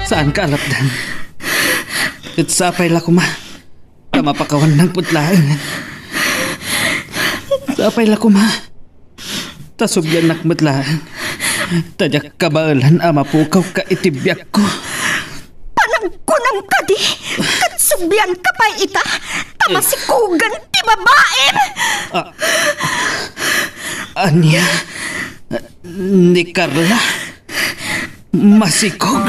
Saan ka alapdan? Sapay la kuma. Kamapakawan ng putlaan. Sapay la kuma. Tasubyan nakmatlaan. Tadyak kabaalan ama pukaw ka itibyak ko. Panangkunang ka di. Katsubyan ka pa ita. Tamasikugan ti babae. Anya? Ni Carla? Masikog?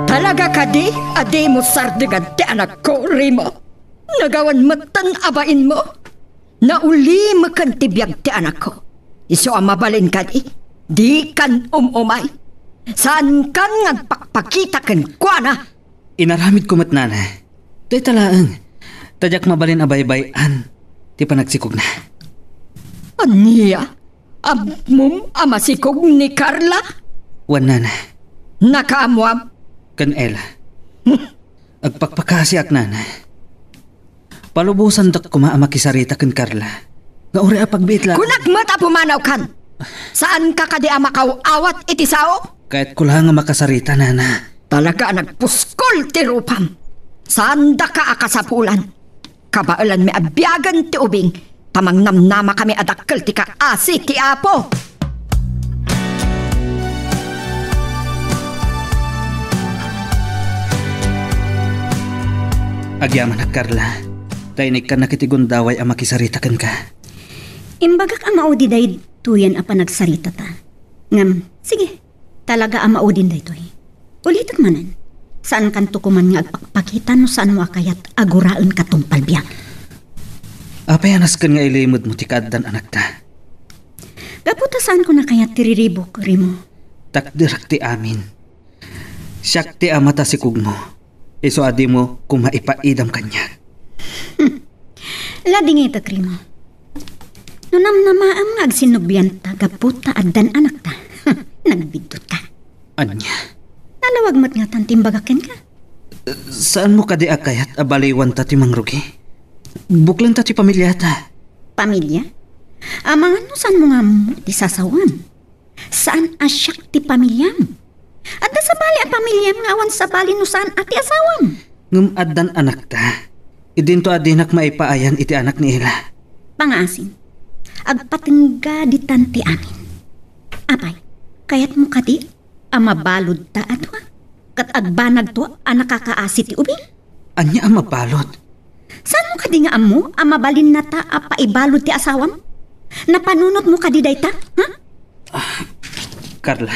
Talaga ka di? Adi mo sardigad ti anak ko, Remo. Nagawan matan abain mo. Nauli mo kan tibiyag ti anak ko. Iso ang mabalin ka di? Di kan umay. Saan kan ngagpakpakita kan kwa na? Inaramid ko matnana. Tay talaang. Tadyak mabalin abay-bayan. Ti panagsikog na. Aniya? Abmum amasikog ni Carla? Wanana. Nakaamuam? Kan Ella. Agpakpakasi ak nana. Palubusan dak kumamakisarita kan Carla. Nga uri apagbiit lang. Kunak mata pumanaw kan. Saan ka kadi amakaw awat iti sao? Kahit kula nga makasarita nana. Talaga nagpuskol ti rupam. Saan da ka akasapulan? Kabaalan mi abyagan ti ubing. Pamangnamnama kami adakkel ti kaasi ti apo. Agyaman at Carla. Tainig ka nakitigundaway ang makisaritakan ka. Imbagak ang maudi day tuyan a panagsarita ta. Ngam, sige, talaga ang maudin day toy. Ulitak manan, saan kanto kuman nga agpakpakita no saan mo akayat aguraan katong palbiyak. Apayanas kan nga ilimod mo ti kaaddan anak ta. Gaputa saan ko nakayat tiriribok, Remo. Takdirak ti amin. Siyak ti amata si kugmo. Iso adi mo kung maipaidam kanya. Lading ito, Remo. Nunamnamaam nga agsinubyan ta, gaputa addan anak ta. Nagbidot ka. Anya? Nalawag mo't nga tantimbagakin ka. Saan mo kadi akayat abaliwan ta ti mangrugi? Buklan ta ti pamilya ta. Pamilya? Amangan no saan mo nga ti sasawam? Saan asyak ti pamilyam? Adda sa bali ang pamilyam nga awan sa bali no saan ati asawam? Ngum addan anak ta. Idinto adinak maipaayan iti anak ni Ella. Pangasin, agpatingga di tanti amin. Apay, kayat mo kadi, amabalod ta ato ha? Kat agbanag to, nakakaasi ti ubing? Anya ang mabalod? Saan mo kadi nga amo, amabalin na ta, apaibalod ti asawam? Napanunot mo kadi day ta, ha? Carla.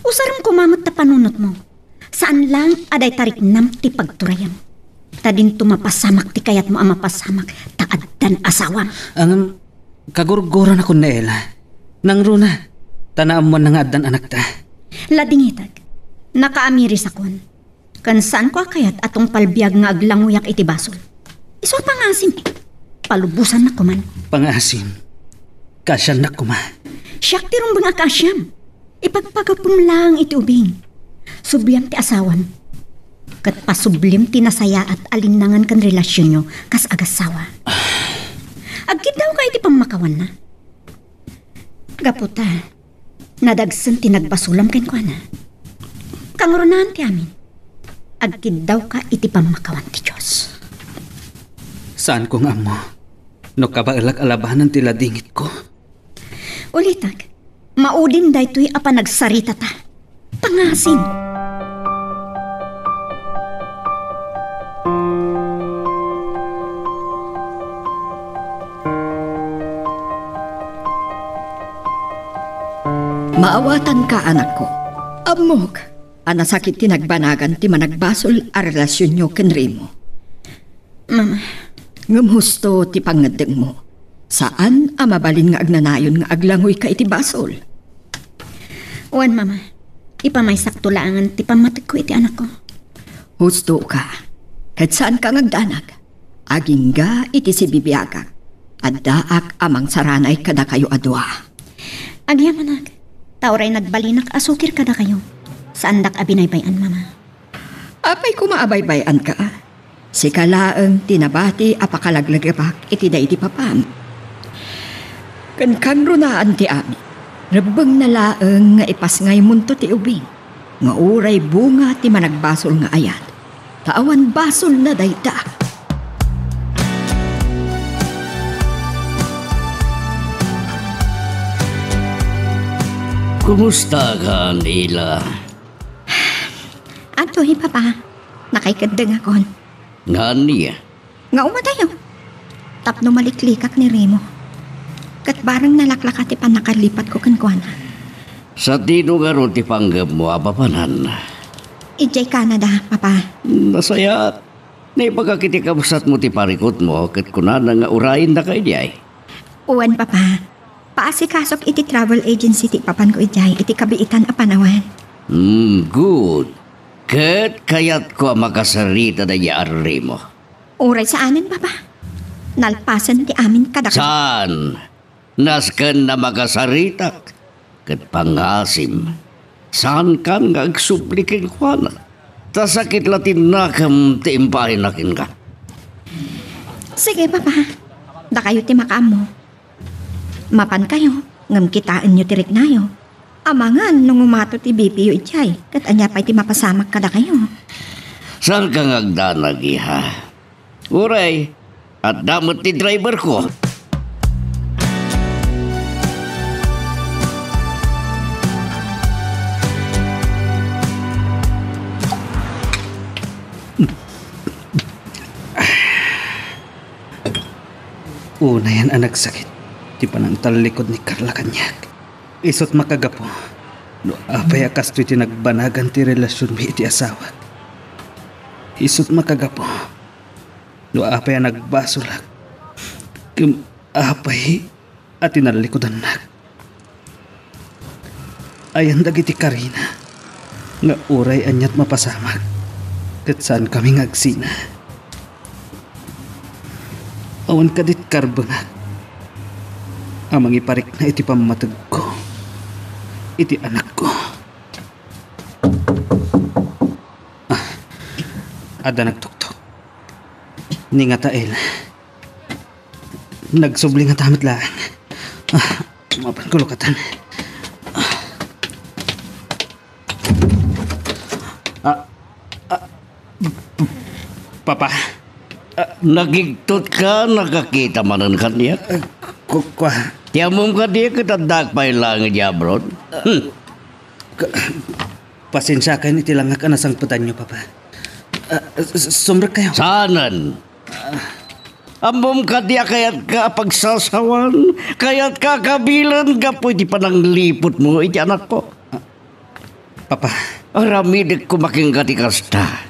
Usaram kumamot ta panunot mo. Saan lang aday tarik nam ti pagturayam? Tadin tumapasamak ti kayat mo ang mapasamak, taaddan asawam. Ang kagurguran ako na Ella. Nang runa, tanaam mo na nga addan anak ta. Ladingitag, nakaamiris akon. Kan saan ko kayat atong palbiag nga aglanguyak iti basol. Iso pangasim, palubusan na kuman. Pangasim, kasyan na kuma. Siyak ti rumbang akasyam. Ipagpagapum lang iti ubing. Subyam ti asawan. Kat pasublim ti nasaya at alinangan kan relasyon nyo kas agasawa. Agkid daw ka iti pamakawan na. Gaputa, nadagsan ti nagbasulam ken kwa na. Kangurunan ti amin. Agkid daw ka iti pamakawan ti Diyos. Saan ko nga mo? No kabailag alabanan ti ladingit ko. Ulitag, maudin daytoy apa nagsarita ta. Pangasin. Maawatan ka, anak ko. Amok, anasakit tinagbanagan ti managbasol a relasyon nyo ken Remo. Mama, Ngam husto ti pangadeng mo. Saan amabalin nga agnanayon nga aglangoy ka iti basol? wan mama, ipamaysak tulangan ti pamatik ko iti anak ko. Husto ka. Kahit saan ka ngagdanag. Aging ga iti si bibiyaga. Addaak amang saranay kada kayo adwa. Agyamanag, tauray nagbalinak asukir kada kayo. Saan dak abinaybayan, mama? Apay kumaabaybayan ka. Si kalaeng tinabati apakalaglagabak iti da iti papam. Kan kangrunaan ti ami, rabang na laeng nga ipas ngay munto ti ubing, nga uray bunga ti managbasol nga ayat, taawan basol na dayta. Kumusta ka, Nila? Antohi, Papa. Nakaikadeng akon. Nga niya? Nga umatayo. Tapno maliklikak ni Remo. Kat barang nalaklak ati pa nakalipat ko kankwana. Sa tino nga ron ti panggap mo, apapanan. Ijay Canada, Papa. Nasaya. Naipagkakiti kabusat mo ti parikot mo, kat kunan nga urayin na kayo diay. Uwan, Papa. Paasikasok iti travel agency ti papan ko ijay, iti kabiitan a panawan. Good. Kat kayat ko makasarita na yaari mo. Uray saanin, Papa? Nalpasan ti amin kadak. Saan? Naskan na makasaritak. Kat pangasim. Saan kan nga agsuplikin ko na? Tasakit latin nakam ti impahin nakin ka. Sige, Papa. Da kayo ti makaam mo. Mapan kayo, ngam kitaan nyo tirik nayo. Amangan nung umato ti BPO ijay, kat anya pa iti mapasamak kada kayo. Saan ka ngagdanag, iha? Uray, at damot ti driver ko. Una yan ang nagsakit. Di pa nang talikod ni Carla Kanyak. Isot makagapo. No apay akas iti nagbanagan ti relasyon mi iti asawa. Isot makagapo. No apay nagbasulak. Kim apay at tinalikodan nag. Ayan dagiti Karina. Nga uray anyat mapasamag. Kat saan kami ngagsina. Awan kadit karbonag. Amang iparik na iti pamatag ko. Iti anak ko. Ada nagtuktok. Ni nga tael. Nagsubli nga tamat lang. Mapan ko lukatan. Papa. Nagigtot ka, nakakita manan kanya. Kwa. Tiyamom ka di katadak pa ilang jabron. Pasensya kayo iti lang ka nasang putan nyo, Papa. Sumrak kayo. Sanan? Amom ka di kayat ka pagsasawan, kayat ka kabilan ka po iti panang lipot mo, iti anak ko. Papa. Aramidik ko making katikasta.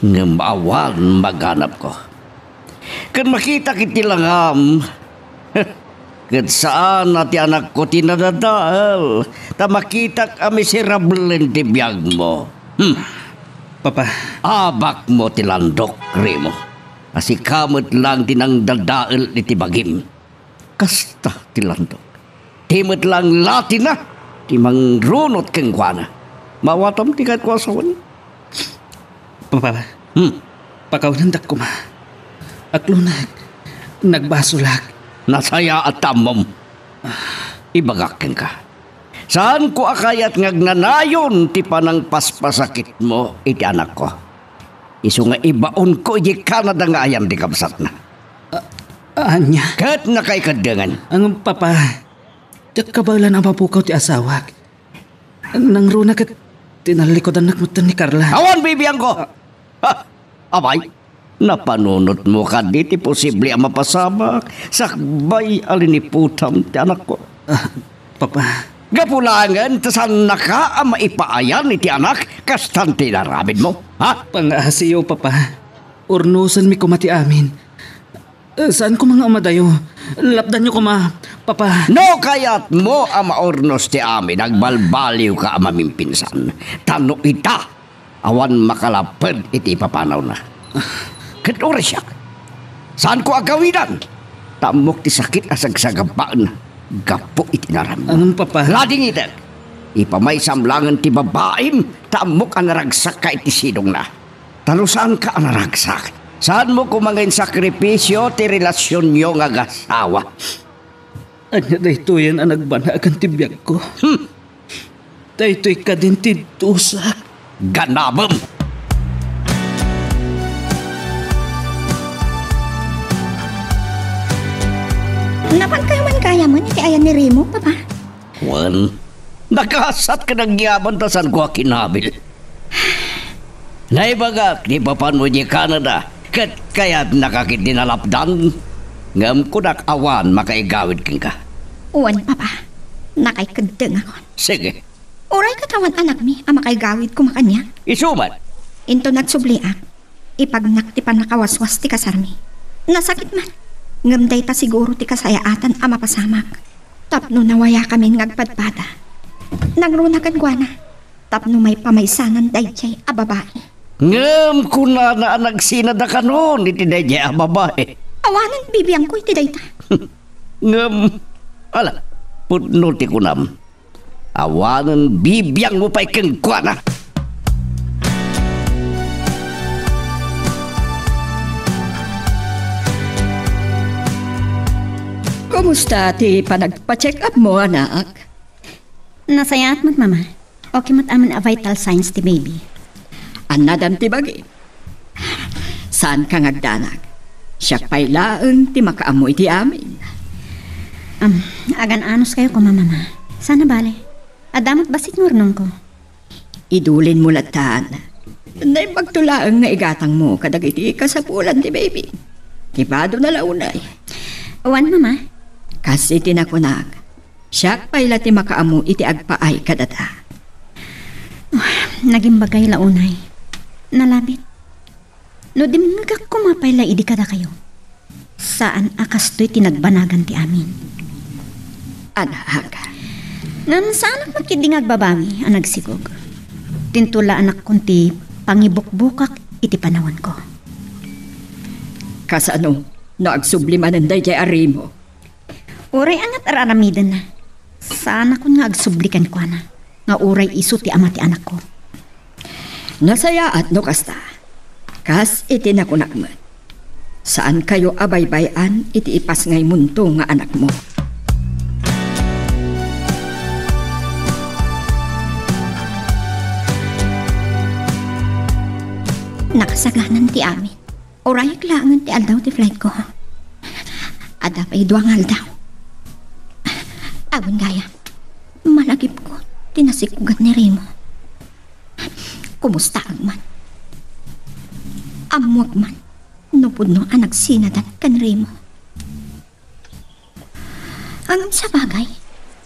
Ngamawan maganap ko. Kan makita kiti langam. Kat saan ati anak ko tinadadal. Ta makita kami si Rablen ti biyag mo. Papa. Abak mo tilandok, Remo. Asi kamot lang tinang dadaal ni tibagim. Kasta tilandok. Timot lang latin na. Timang runot keng kwa na. Mawatam tikat kwa sawan. Papa. Pakaunandak ko ma. Aklunag. Nagbasulak. Nasaya at tamom. Ibagakin ka. Saan ko akayat ngagnanayon ti panang paspasakit mo iti anak ko? Isu nga ibaon ko iti Canada nga ayam di kabsat na. Anya? Kat nakaikadangan. Ang papa, tiyak kabalan ang mapukaw ti asawak. Nang runa kat tinalikodan nakmutan ni Carla. Awan, bibiyang ko! Abay, napanunot mo ka di ti posible ang mapasamak. Sakbay aliniputam ti anak ko. Papa. Gapulangan, tasan na ka ang maipaayan iti anak kastan tinarabid mo, ha? Pangasiyo, Papa. Urnusan mi kumati amin. Saan ko mga umadayo? Lapdan niyo ko ma, Papa. No, kayat mo ang maurnos ti amin, nagbalbaliw ka ang mamimpinsan. Tano ita, awan makalapad iti papanaw na. Kat oras siya. Saan ko agawinan? Tamok ti sakit asagsagabaan. Gapo iti naram. Anong, Papa? Lading itak. Ipamay samlangan ti babaim, tamok ang naragsak ka iti sidong na. Tano saan ka ang naragsak? Saan mo kumangin sakripisyo ti relasyon nyo nga gasawa? Anya dayto yan ang nagbanagan tibiyag ko. Daytoy ka din tidtusa. Ganabam! Napan kayo man kaya mo ni ayan ni Remo, papa? Juan, nakasat ka ng yaman tasan ko kinabil. Naibagak, di pa pan mo di Canada. Kat kaya't nakakit dinalapdan. Ngam ko nakawan makaigawid king ka. Uwan, papa. Nakaikadeng ako. Sige, Uray katawan anak mi, ang makaigawid ko makanya. isuman. Into nagsubliak. Ipagnak ti panakawaswas ti kasarmi. Nasakit man. Ngamday ta siguro ti kasayaatan ang mapasamak. Tapno nawaya kami ngagpadpada. Nagrunagan guana. Tapno may pamaysanan dayjay a babae. Ngam ko na nagsinada ka noon, itiday niya ang babae. Awanan bibiyang ko iti dayta. Ngam, ala, putno ti kunam. Awanan bibiyang mo pa'y keng kuana. Kumusta ti panagpa-check up mo, anak? Nasayat mat, mama. Okay mat aman a vital signs ti baby. Anadam ti bagi. Saan ka ngagdanag? Siya pa'y laeng ti makaamoy ti amin. Agan anos kayo ko, mama. Sana bale. Adamot basik nurnong ko. Idulin mo latan. Nay magtulaang nga igatang mo kadagiti kasapulan ti baby. Tibado na launay. Uwan, mama. Kasi tinakunag. Siya pa'y lati makaamo iti agpaay kadata. Naging bagay launay. Nalabit. No dimngagak kumapay la idi kada kayo. Saan akas to'y tinagbanagan ti amin. Anak, Ngam saan ak makidingag babawi ang nagsigog. Tintula anak kunti pangibukbukak iti panawan ko. kasano naagsublimanan day jay arimo. Uray angat araramidan na. Sana kun nga agsublikan ko na. Nga uray iso ti ama ti anak ko. Nasaya at no kasta. Kas iti nakunakman. Saan kayo abaybayan iti ipas ngay munto nga anak mo? Nakasaganan ti amin. Uray kailangan ti aldaw ti flight ko. Ada pa'y duwang aldaw. Awan gaya. Malagip ko. Tinasikugan ni Remo. Kumusta ang man? Amuag man. Nupod no anak sinadan kan Remo. Ang sa bagay,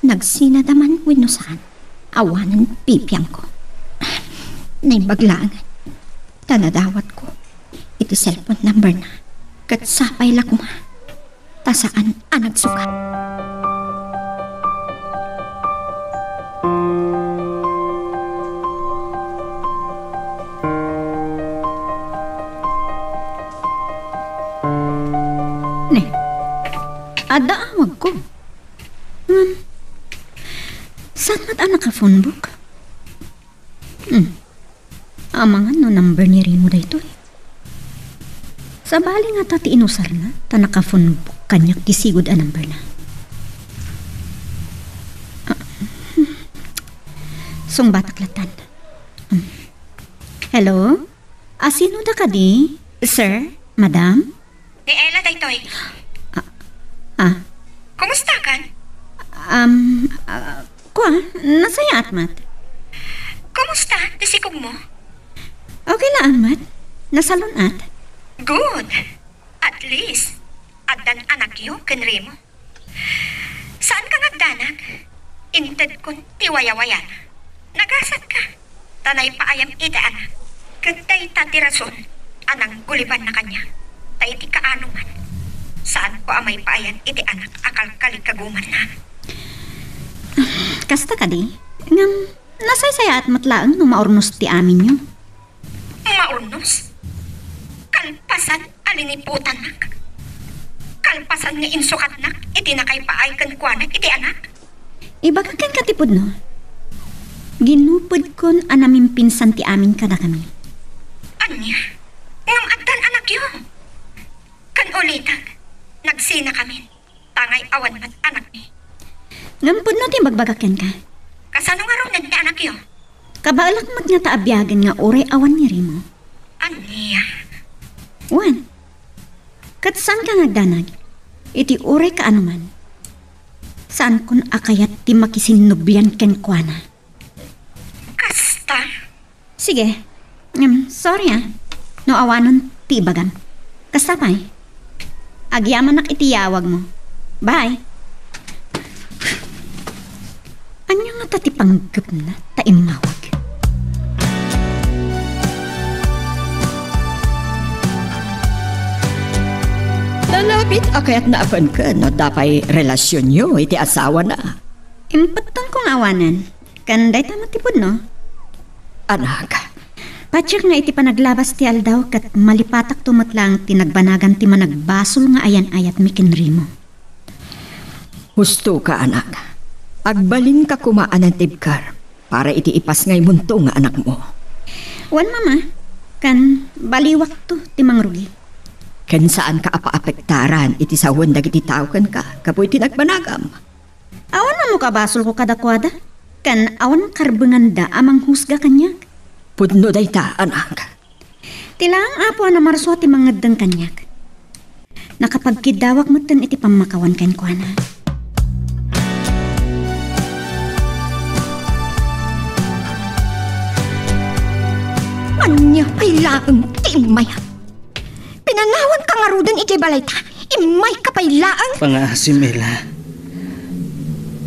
nagsinadaman wino saan. Awanan pipiyang ko. Naibaglangan. Tanadawat ko. Iti cellphone number na. Kat sapay lakma. Tasaan ang nagsuka. Ne, ada awag ko. Saan mat anak ka phone book? Amangan no number ni Remo dayto eh. Sa bali nga tati inusar na, tanaka phone book kanyak gisigod a number na. Sung bataklatan. Hello? Sino da ka di? Sir? Madam? Ni Ella daytoy. Kumusta kan? Kwa, nasaya atmat. Kumusta? Disikog mo? Okay lang, Amat. Nasalon at. Good. At least, addan anak yo ken Remo. Saan ka nagdanag? Inted kun tiwaya-wayan. Nagasat ka. Tanay paayam ida anak. Kagday tati rason. Anang guliban na kanya. Tay ti kaano man. Saan ko amay paayan iti anak akal kalikaguman na. Kasta ka di? Ngam, nasaysaya at matlaang no maornos ti amin nyo. Maurnos? Kalpasan aliniputan nak. Kalpasan nga insukat nak. Iti na kay paay kan kuanak iti anak. Ibagakan katipod no. Ginupod kon anaming pinsan ti amin kada kami. Anya? Ngam addan anak yo. ulitag. Nagsina kami. Tangay awan mat anak ni. Ngampun no ti bagbagaken ka. Kasano nga ron ni anak yo? Kabalak mat nga taabyagan nga oray awan ni Rimo. Aniya. Wan. Kat saan ka nagdanag? Iti oray ka anuman. Saan kun akayat ti makisinubyan ken kuana? Kasta. Sige. Sorry No awanon ti bagan. Kasapay. Agyaman nak itiyawag mo. Bye. Anya nga tati panggap na taimawag. Lalapit akayat na apan ka no dapay relasyon nyo iti asawa na. Impatan kong awanan. Kanday tama tipod no? Anak, Patsak nga iti panaglabas ti aldaw kat malipatak tumutlang tinagbanagan ti managbasol nga ayan-ayat mi kinrimo. husto ka anak. Agbalin ka kumaan ng tibkar para iti ipas ngay munto nga anak mo. Wan mama, kan baliwak to ti mangrugi. Ken saan ka apa-apektaran iti sawan dagiti tao kan ka kapoy tinagbanagam. Awan mo kabasol ko kadakwada. Kan awan karbengan da amang husga kanyak. Pudno day ta anak. Tilang apo na marso ti mangadang kanyak. Nakapagkidawak mo ten iti pamakawan ken kuana. Anya pailaang ti imaya. Pinangawan ka nga rudan iti balay ta. Imay ka pailaang. Pangasim, Ella.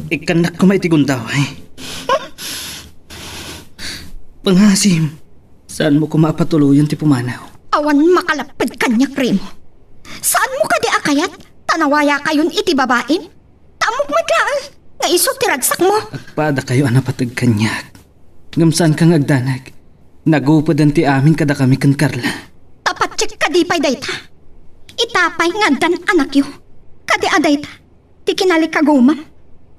Ikanak ko maitigundaw, eh. Pangasim, saan mo kumapatuluyan ti pumanaw? Awan makalapad kanyak Remo. Saan mo ka di akayat? Tanawaya kayon iti babain? Tamog madlaan. Nga iso tiragsak mo. Agpada kayo anapatag kanyak. Ngamsaan kang agdanag. Nagupadan ti amin kada kami kan Carla. Tapat check ka di pay dayta. Itapay nga dan anak yo. Kadi adayta. Ti kinalikaguma.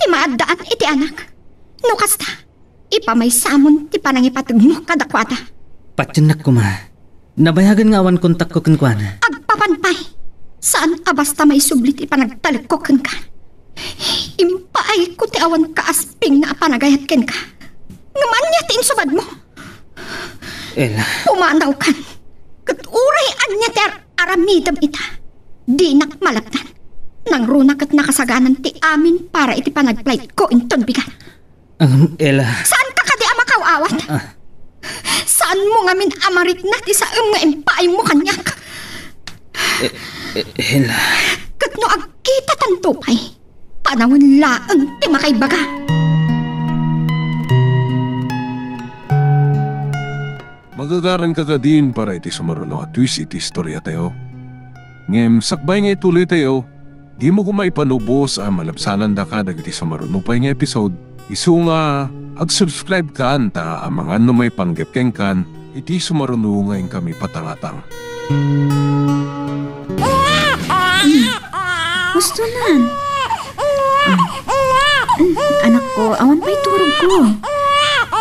Ti maadaan iti anak. No kasta. Ipamay samon ti panangipatag mo kadakwata. Patyanak ko ma. Nabayagan nga awan kontak ko kankwana. Agpapanpay. Saan abasta may sublit ipanagtalik ko kan ka. Impaay ko ti awan kaasping na panagayat ken ka. Ngaman niya ti insubad mo. Ella. Pumanaw kan. Kat uray anya ti aramidam ita. Di nakmalaptan. Nang runak at nakasaganan ti amin para iti panagplay ko inton bigan. Ella. Saan ka kadi amakawawat? Saan mo ngamin amarit na ti sa nga impaay mo kanyak? Ella. Kat no agkita tantupay. Panawin laang ti makaibaga. Magagaran ka ka din para iti sumaruno at twist iti istorya tayo. Ngem sakbay nga ituloy tayo, di mo kumaipanubos ang malapsanan da ka dagiti sumaruno pa nga episode. Isu nga, ag-subscribe ka anta ang mga may panggapkeng kan, iti sumaruno ngayon kami patangatang. Gusto nan. Anak ko, awan pa'y turog ko.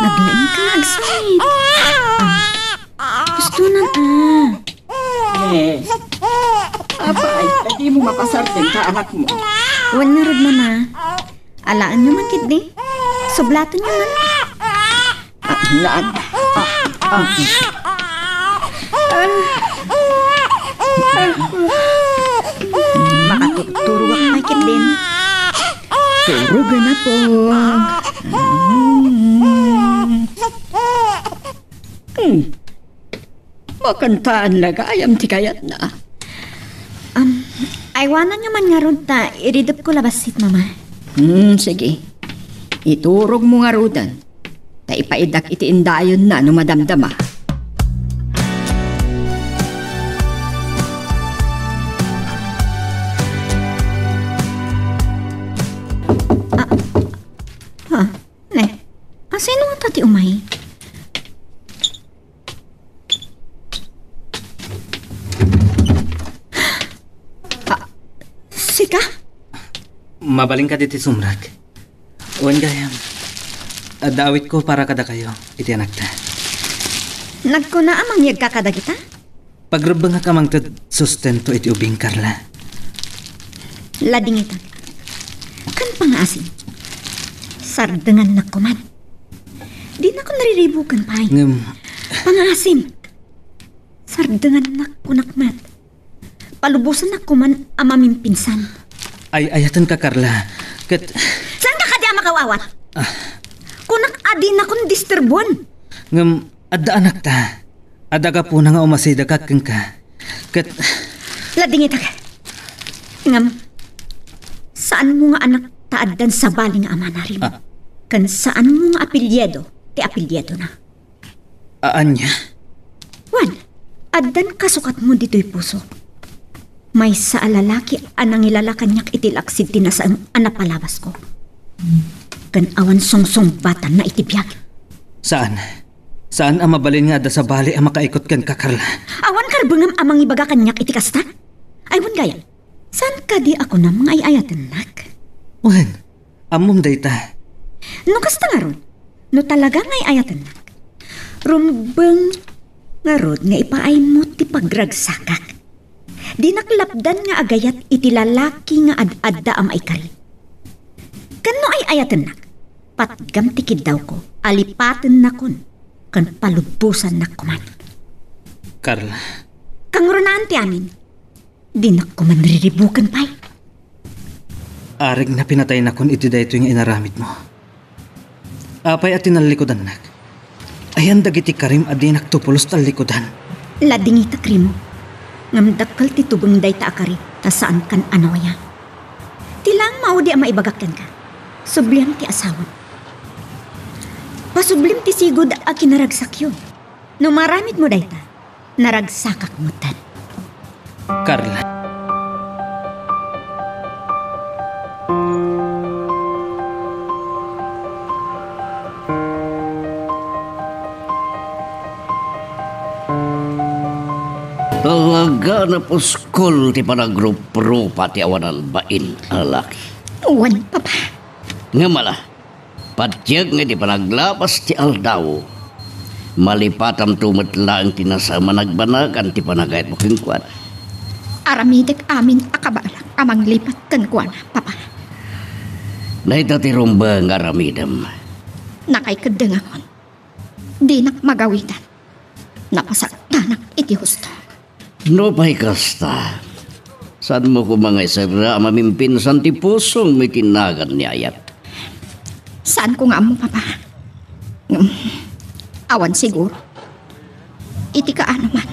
Naglaing ka agsit. Gusto nan Yes. Abay, hindi mo mapasartin ka anak mo. Wan nga rod mama. Alaan nyo man kid di. Sublatan nyo man. Naan. Makatuturo ka kay kid din. Turugan na po. Makantaan lagayam ti kayat na. Aywanan nyo man nga rod ta. Iridop ko labasit mama. Sige. Iturog mo nga rudan. Ta ipaidak iti indayon na no madamdama. Ne, sino nga tati umay? Sika? Mabaling ka diti sumrag. Uwan gayam. Adawit ko para kada kayo. Iti anak ta. Nagkuna amang yag kakada kita? pagraba nga kamang sustento iti ubing, Carla. Lading ito. Kan pangasin. Sardengan na kuman. Di na ko nariribukan pa. Pangasim. Sardengan na kunakmat. Palubusan na kuman amaming pinsan. Ay, ayatan ka, Carla. Saan ka kadi makawawat? Kunak adi na kung disturbuan. Adda anak ta. Adda ka po na nga umasida ka kang ka. Lading ito. Saan mo nga anak taaddan sa baling ama na rin? Kan saan mo nga apelyedo, ti apelyedo na. Anya? Wan, addan kasukat mo dito'y puso. May sa alalaki anang ilalakan niyak itilaksid tinasang anapalabas ko. Kan awan songsong batan na itibiyag. Saan? Saan ang mabalin nga da sa bali ang makaikot kan ka, Carla? Awan karbangam amang ibaga kanyak itikasta? Aywan gayan, saan ka di ako na mga ayayatan nak? Wan, amom dayta. No kasta nga ron, no talaga nga ayayatan nak. Rumbeng nga ron nga ipaay mo ti pagragsakak. Di naklapdan nga agayat iti lalaki nga ad-adda am aikari. Kano ay ayatan nak? Patgam tikid daw ko, alipaten na kun, kan palubusan na kuman. Carla. Kang runaan ti amin, di na kuman riribukan pa'y. Arig na pinatay na kun iti dayto yung inaramid mo. Apay at tinalikodan nak. Ayan dagiti karim adi naktupulos talikodan. Lading ita krimo. Ngamdakal ti tubong day ta akari, ta saan kan anawaya. Tilang maudi ang maibagakyan ka. Subliam ti asawan. Pasublim ti sigod a kinaragsak yun. No maramit mo day ta, naragsakak mo tan. Carla. Talaga na puskol ti panagrup-rupa ti awanan bain alaki. Uwan, papa. Nga mala, patyag nga ti panaglapas ti aldaw. Malipatam tumatla ang tinasama nagbanagan ti panagayat mo kingkwan. Aramidek amin akabalang amang lipat kankwana, papa. Naita ti rumba nga aramidam. Nakay kadangamon. Di nak magawitan. Napasaktanak iti husto. No pa'y kasta. Saan mo ko mga isara mamimpinsan ti pusong may tinagan ni Ayat? Saan ko nga mo, papa? Awan siguro. Iti ka ano man.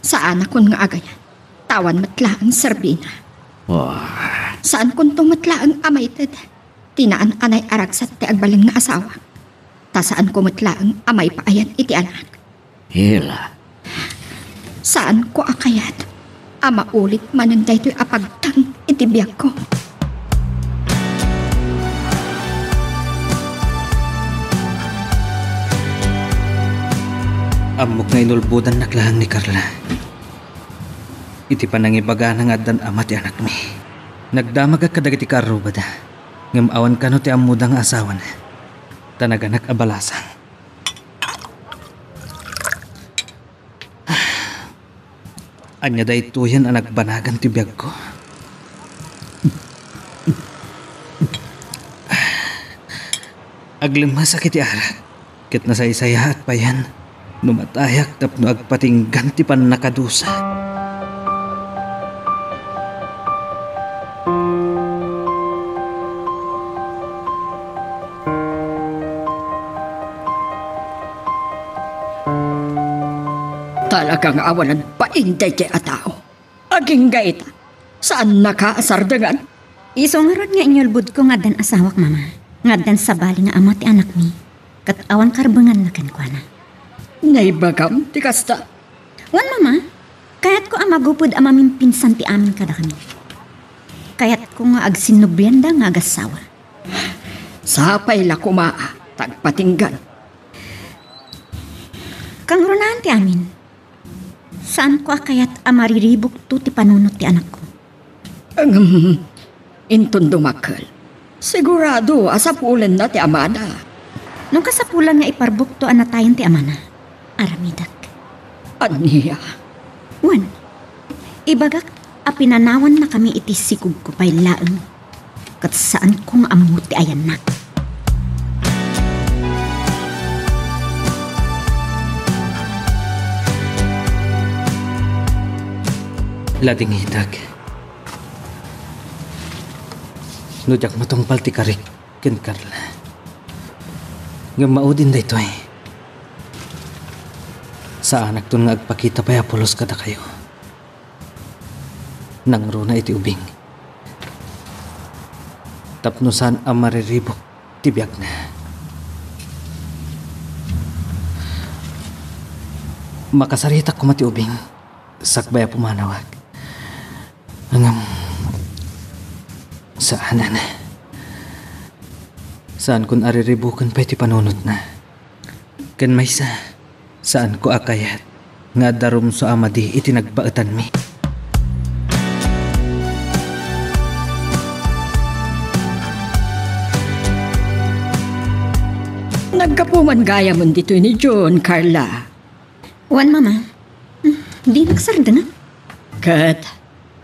Saan akong nga agayan? Tawan matla ang serbina. Saan kung tumatla ang amaytad? Tinaan anay aragsat ti agbalin nga asawa. Ta saan ko matla ang amay paayan iti anak? Hila. Saan ko akayat? Ama ulit mananday to'y apagtang itibiyag ko. Amok nga inulbudan naklahang ni Carla. Iti panangibaga ng adan ama ti anak mi. Nagdamag kadagiti karo bada. Ngamawan ka no ti amudang asawan. Tanaganak abalasang. Anya da ito yan ang nagbanagan ti biyag ko. Aglima sakit ti arak. Kit nasaysaya at payan. Numatayak tapno agpatinggan ti pan nakadusa. Talagang awanan pa inday ti atao. Aging gaita. Saan nakaasardangan? Iso nga rod nga inyolbud ko nga dan asawak, mama. Nga dan sa bali nga ama ti anak mi. Kat awan karbangan na kankwana. Naibagam ti kasta. Wan, mama. Kayat ko amagupod amamin pinsan ti amin kada kami. Kayat ko nga agsinubyanda nga agasawa. Sapay la kumaa. Tagpatinggan. Kang runaan ti amin. Saan ko akayat amariribok to ti panunot ti anak ko? Inton dumakal. Sigurado asapulan na ti amana. Nung kasapulan nga iparbuk to anatayan ti amana. Aramidak. Aniya. Wan, ibagak apinanawan na kami iti sikog ko pa'y laeng. Kat saan kong amuti ayan na. Lading hidag. Nudyak mo tong paltikarik, ken Carla. Nga maudin da ito eh. Sa anak ton nga agpakita pa Apolos kada kayo. Nangro na iti ubing. Tapnusan ang mariribok, tibiyag na. Makasarita ko mati ubing, sakbaya pumanawag. Hanggang saan na? Saan kun ariribukan pa iti panunot na? Ken maysa, saan ko akayat nga darum so amadi iti nagbaetan mi. Nagkapuman gaya mo dito ni John, Carla. Wan, mama. Di nagsarda na. Kat,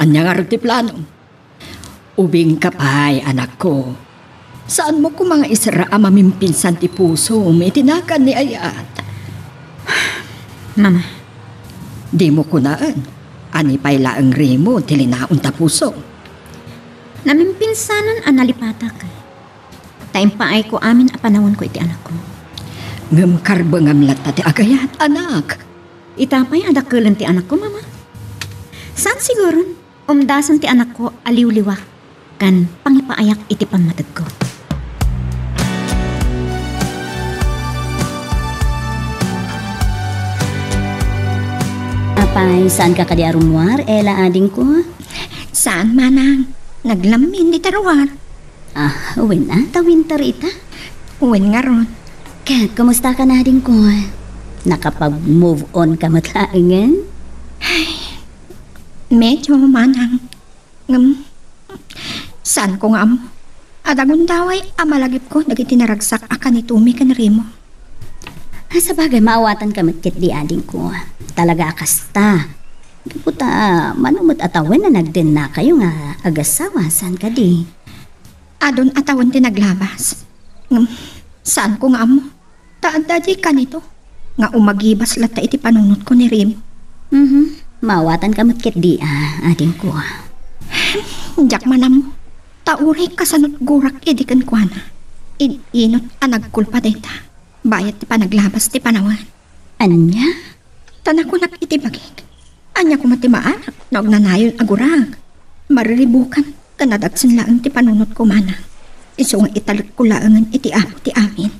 anya nga ti plano. Ubing kapay, anak ko. Saan mo ko mga isra mamimpinsan ti puso, may tinakan ni Ayat. Mama, Di mo kunaan. Ani pa'y laang remo, tilinaon ta puso. namimpinsanan ang nalipatak. Taim pa ay ko amin a panahon ko iti anak ko. Ngam karba ngam lata ti agayat, anak. Itapay adakulan ti anak ko, mama. Saan siguro? Umdasan ti anak ko aliw-liwak kan pangipaayak iti pamatag ko. Apay, saan ka kadi arumwar? Ela ading ko? Saan manang? Naglamin di tarawar. Ah, uwin na, winter ita. Uwan nga ron. Kat, kumusta ka na ading ko? Nakapag-move on ka matlaangan? Medyo manang. Ngam. Saan ko nga mo? Adagon daway, amalagip ko, nagiti naragsak akan itumi kan rimo. Sa bagay, maawatan ka matkit di ading ko. Talaga akasta. Puta, manumot atawin na nagdin na kayo nga agasawa. Saan ka di? Adon atawan ti naglabas. Ngam. Saan ko nga mo? Taanda di ka nito. Nga umagibas lata iti panunot ko ni Rimo. Maawatan ka matkit di ading ko. Jak manam mo. Tauray kasanot gurak idikan kwa na. Inot anagkulpa deta. Bayat ti panaglabas ti panawan. Anya? Tanakunak iti bagik. Anya ko matimaanak na nanayon agurag. Mariribukan kanadagsin laang ti panunot ko mana. Iso nga italit ko laangan iti apo ti amin.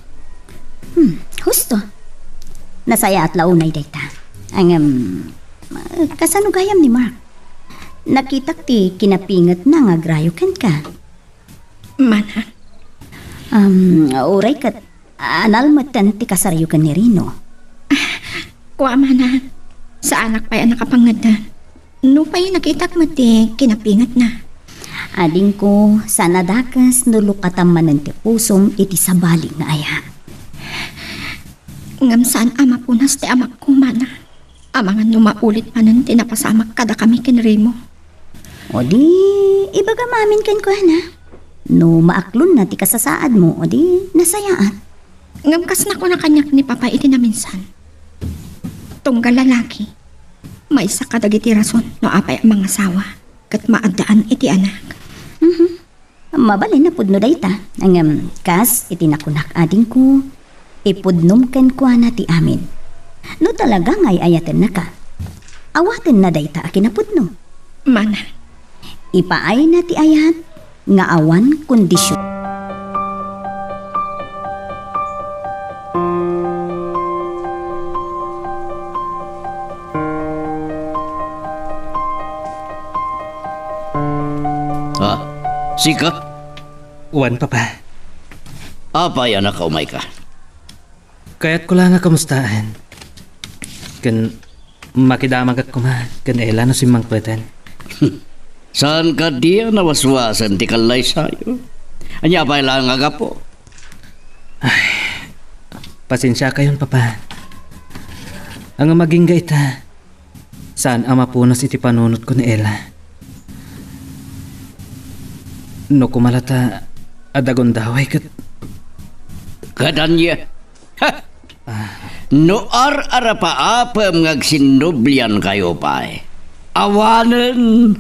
Husto. Nasaya at launay dayta. Ang kasano gayam ni Mark. Nakitak ti kinapingat na nga grayokan ka. Mana? Uray kat analmatan ti kasarayukan ni Rino. Kwa mana? Sa anak pa'y nakapangadan. No pa'y nakitak mo ti kinapingat na. Ading ko, sana dakas nulukatan ti pusom iti sabali nga aya. Ngam saan ama punas ti amak ko mana. Amangan numaulit manan tinapasamak kada kami kinrimo. O di, ibaga mamin kan ko na. No maaklon na ti kasasaad mo, o di, nasayaan. Ngam kas na ko na kanyak ni papa iti na minsan. Tunggal lalaki. May isa kadagiti rason no apay ang mga asawa. Kat maadaan iti anak. Mabalin na pudno dayta. Ang kas iti nakunak ading ko, ipudnom ken kwa na ti amin. No talaga ngay ayaten na ka. Awaten na dayta akinapudno. Mana? Ipaay na ti ayat nga awan kondisyon. Sika? Uwan papa. Apay anak ka umay ka. Kaya't ko lang nga kamustaan. Kan makidamag at kuma. Kan ela no simang pweten. Saan ka diya nawaswasan ti kalay sayo? Anya pa'y lang nga po. Pasensya kayon papa. Ang maging gaita. Saan ang mapunos iti panunot ko ni Ella? No kumalata adagon daway kat Kadanya. Ha! No ar-arapaapam ngagsinublian kayo pa eh. Awanan.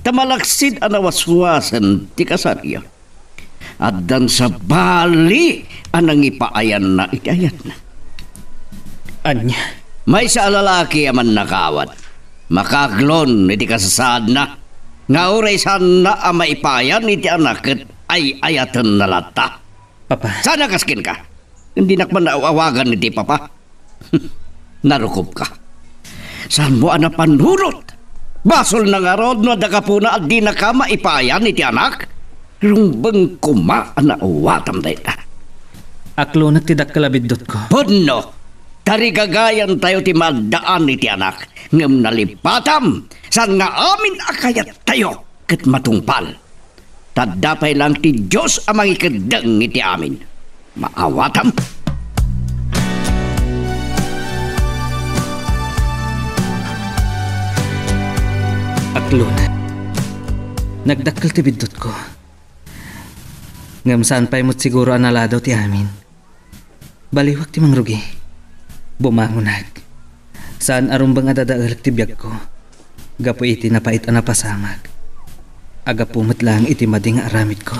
Tamalaksid anawaswasan ti kasarya. At dan sa bali anang ipaayan na ikayat na. anya. May sa lalaki aman nakawat. Makaglon iti kasasad na. Nga oray sana ang maipayan iti anakit ay ayatan na lata. Papa, Sana kaskin ka. Hindi nakman naawagan iti papa. Narukop ka. Saan mo ana panurot? Basol na nga rod no dakapuna at di na ka maipayan iti anak. Rumbang kuma na awatam dahi ka. aklo nagtidak kalabidot ko. Punno, tarigagayan tayo ti madaan iti anak. Ngam nalipatam, san nga amin akayat tayo kat matungpal. Tadapay lang ti Diyos amang ikadang iti amin. Maawatam. Aklo na. Nagdakkel ti bidot ko. Ngam saan pa'y mo't siguro analadaw ti amin. Baliwag ti mangrugi. Bumangunag. Saan arumbang adadaalag ti biyag ko. Gapo iti napait anapasamag. Aga pumat lang iti mading aramid ko.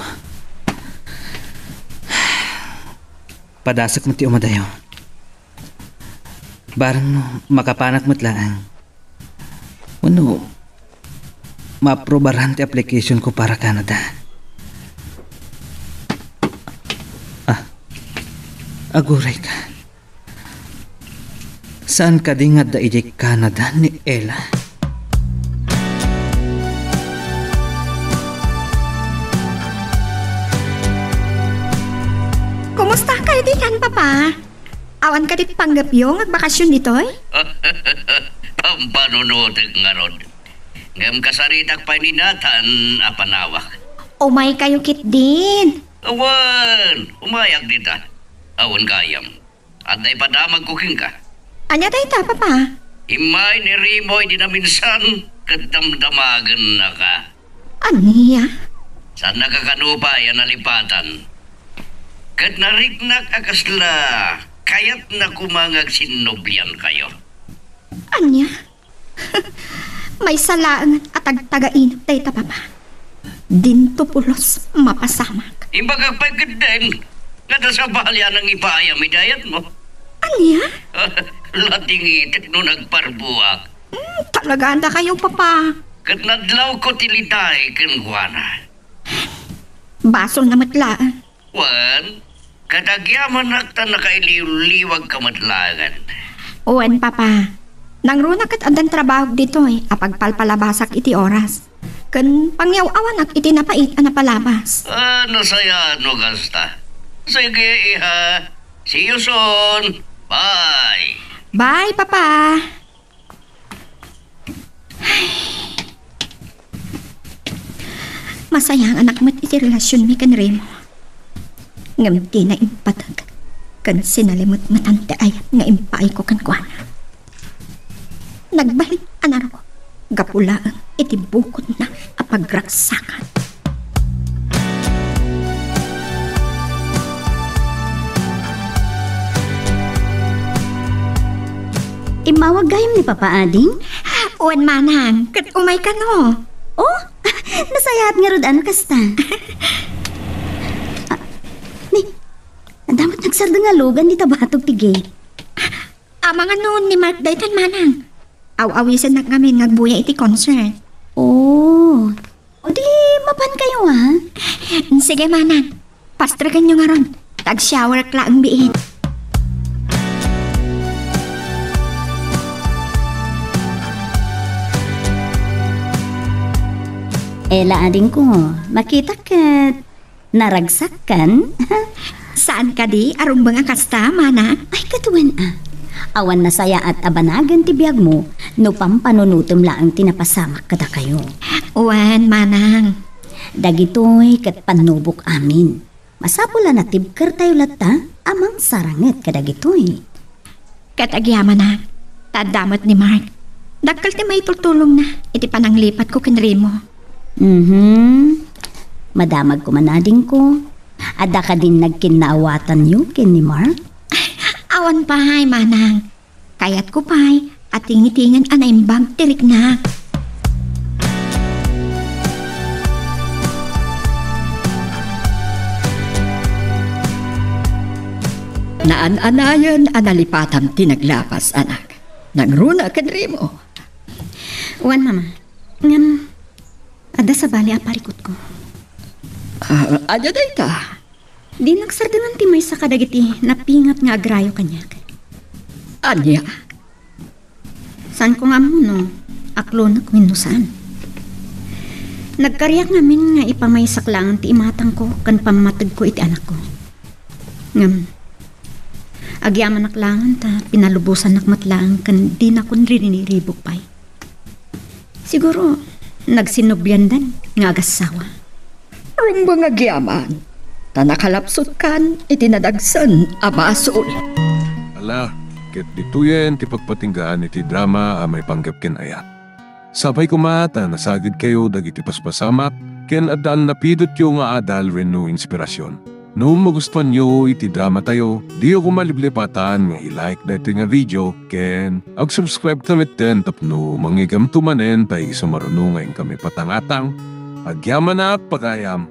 Padasak mo ti umadayo. Barang no, makapanak mo't lang. Ano, maprobaran ti application ko para Canada. Aguray ka. Saan ka di nga da iti Canada ni Ella? Kumusta kayo di kan, Papa? Awan ka dit panggapyo agbakasyon ditoy? Pampanunutig nga rod. Ngam kasaritak pa ninatan apanawak. Umay kayo kit din. Awan, umayak dita. Awan kayam. At ay padamag kuking ka. Anya tayo ta, Papa? Imay ni Rimoy di na minsan kadamdamagan na ka. Aniya? Saan nakakanupa yan nalipatan? Kat nariknak akasla, kayat na kumangag sinublian kayo. Anya? May salaan at tagtagainap tayo ta, Papa. Dinto pulos mapasamag. Imbagag pagkadeng, nga sa balya ng ipayam idayat mo. Anya? Lating itik no nagparbuak. Talaga anda kayo, Papa. Kat nadlaw ko tilitay kinguana. Basol na matlaan. Wan, kadagyaman nakta nakailiw-liwag kamatlagan. Uwan, Papa. Nangruna kat andan trabaho dito apagpalpalabasak iti oras. Kan pangyaw-awanak iti napait anapalabas. Ano saya no gasta? Sige iha. See you soon. Bye. Bye, Papa. Masaya ang anak mo't iti relasyon mi kan Remo. Ngam di na impatag. Kan sinalimot matante ayat nga impaay ko kan kuana. Nagbalik anaro ko. Gapulaang iti bukod na apagraksakan. Imawag gayam ni Papa Ading? Uwan manang, kat umay ka no. Oh, nasayaat nga rod ano kasta. Ni, damat nagsarda nga logan di tabatog ti gate. Mga noon ni Mark Dayton manang. Aw-awisan na kami ngagbuya iti concert. Oh, o di mapan kayo ha? Sige manang, pastragan nyo nga ron. Tag-shower kla ang biin. Ela ading ko, makita ka naragsak kan? Saan ka di? Arong mga kasta, mana? Ay katuwan Awan na saya at abanagan ti biyag mo, no pampanunutom laang tinapasamak kada kayo. Uwan, manang. Dagitoy kat panubok amin. Masapula na tibker tayo lata, amang saranget kadagitoy. Katagyaman na. Tadamat ni Mark. Dakal ti may tultulong na. Iti pananglipat ko kinrimo. Madamag ko manading ko. Ada ka din nagkinaawatan niyo ken ni Mark? Awan pahay, manang. Kayat ko pay. At tingitingan anaimbang tirik na. Naan-anayan analipatam tinaglapas, anak. Nagruna kanrimo. Uwan, mama. Ngam, ada sa bali aparikot ko. Adyo dayta. Di nagsardangan ti may sa kadagiti napingat nga agrayo kanyak. Anya. Saan ko nga mo, no? Aklo na kuminusan. Nagkaryak ngamin nga ipamaysak lang ti imatang ko kan pamatag ko iti anak ko. Ngam, agyaman naklangan ta pinalubusan nakmatlang kan di na kun riniribok pay. Siguro, nagsinubyandan nga agasawa. Rumba nga gyaman. Tanakalapsot kan itinadagsan abasol. Ala, ket dituyen ti pagpatinggaan iti drama may panggap ken aya. Sabay kumata nasagid kayo dagiti paspasamak ken adal napidot yo nga adal renno inspirasyon. No magustuhan nyo iti drama tayo, di ako maliblipatan nga i-like dati nga video ken ag-subscribe tamit den tapno mangigam tumanen tay sumarunungan kami patangatang agyaman na pagayam.